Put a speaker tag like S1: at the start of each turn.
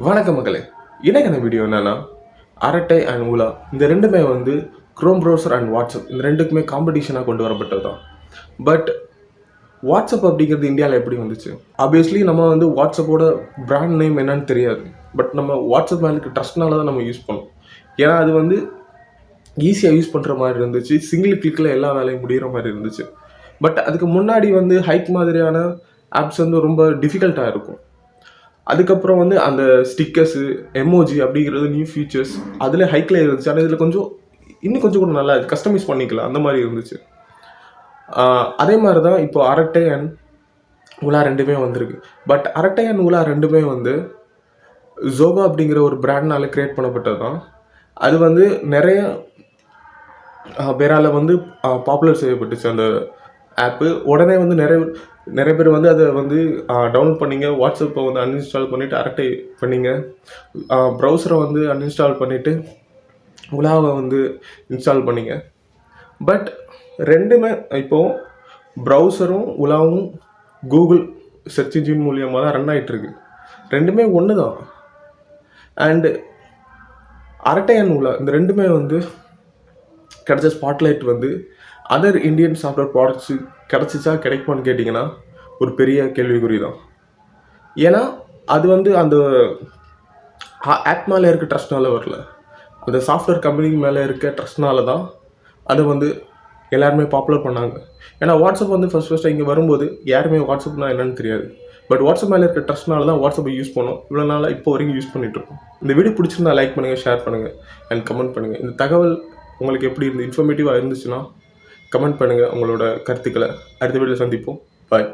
S1: வணக்கம் மக்களே. இன்னைக்கான வீடியோ என்னன்னா அரட்டை அண்ட் ஓலா இந்த ரெண்டுமே வந்து குரோம் ப்ரௌசர் அண்ட் வாட்ஸ்அப் இந்த ரெண்டுக்குமே காம்படிஷனாக கொண்டு வரப்பட்டது தான். பட் வாட்ஸ்அப் அப்படிங்கிறது இந்தியாவில் எப்படி வந்துச்சு? ஆப்வியஸ்லி நம்ம வந்து வாட்ஸ்அப்போட பிராண்ட் நேம் என்னன்னு தெரியாது. பட் நம்ம வாட்ஸ்அப் மேலே இருக்க ட்ரஸ்ட்னால தான் நம்ம யூஸ் பண்ணோம். ஏன்னா அது வந்து ஈஸியாக யூஸ் பண்ணுற மாதிரி இருந்துச்சு, சிங்கிள் கிளிக்கில் எல்லா வேலையும் முடிகிற மாதிரி இருந்துச்சு. பட் அதுக்கு முன்னாடி வந்து ஹைக் மாதிரியான ஆப்ஸ் வந்து ரொம்ப டிஃபிகல்ட்டாக இருக்கும். அதுக்கப்புறம் வந்து அந்த ஸ்டிக்கர்ஸு எமோஜி அப்படிங்கிறது நியூ ஃபீச்சர்ஸ் அதில் ஹைக்கில் இருந்துச்சு. ஆனால் இதில் இன்னும் கொஞ்சம் கூட நல்லா கஸ்டமைஸ் பண்ணிக்கலாம், அந்த மாதிரி இருந்துச்சு. அதே மாதிரி தான் இப்போ அரட்டை அண்ட் உலா ரெண்டுமே வந்திருக்கு. பட் அரட்டை அண்ட் உலா ரெண்டுமே வந்து ஜோகோ அப்படிங்கிற ஒரு பிராண்ட்னால கிரியேட் பண்ணப்பட்டது தான். அது வந்து நிறைய பேரால் வந்து பாப்புலர் செய்யப்பட்டுச்சு அந்த ஆப்பு. உடனே வந்து நிறைய பேர் வந்து அதை வந்து டவுன்லோட் பண்ணிங்க. வாட்ஸ்அப்பை வந்து அன்இன்ஸ்டால் பண்ணிவிட்டு அரட்டை பண்ணிங்க. ப்ரௌசரை வந்து அன்இன்ஸ்டால் பண்ணிவிட்டு உலாவை வந்து இன்ஸ்டால் பண்ணிங்க. பட் ரெண்டுமே இப்போது ப்ரௌசரும் உலாவும் கூகுள் சர்ச் இன்ஜின் மூலியமாக தான் ரன் ஆகிட்டுருக்கு. ரெண்டுமே ஒன்று தான். அண்டு அரட்டை அண்ட் உலா இந்த ரெண்டுமே வந்து கிடைச்ச ஸ்பாட்லைட் வந்து அதர் இந்தியன் சாஃப்ட்வேர் ப்ராடக்ட்ஸு கிடச்சிச்சா கிடைக்குமான்னு கேட்டிங்கன்னா ஒரு பெரிய கேள்விக்குறி தான். ஏன்னா அது வந்து அந்த ஆப் மேலே இருக்க ட்ரஸ்ட்னால வரல, அந்த சாஃப்ட்வேர் கம்பெனி மேலே இருக்க ட்ரஸ்ட்னால தான் அதை வந்து எல்லாருமே பாப்புலர் பண்ணாங்க. ஏன்னா வாட்ஸ்அப் வந்து ஃபஸ்ட்டு இங்கே வரும்போது யாருமே வாட்ஸ்அப்னா என்னன்னு தெரியாது. பட் வாட்ஸ்அப் மேலே இருக்க ட்ரஸ்ட்னால தான் வாட்ஸ்அப்பை யூஸ் பண்ணோம். இவ்வளோ நாளாக இப்போ வரைக்கும் யூஸ் பண்ணிகிட்ருக்கோம். இந்த வீடியோ பிடிச்சிருந்தா லைக் பண்ணுங்கள், ஷேர் பண்ணுங்கள் அண்ட் கமெண்ட் பண்ணுங்கள். இந்த தகவல் உங்களுக்கு எப்படி இருந்து இன்ஃபர்மேட்டிவாக இருந்துச்சுன்னா கமெண்ட் பண்ணுங்கள் உங்களோட கருத்துக்களை. அடுத்த வீடியோவில் சந்திப்போம். பாய்.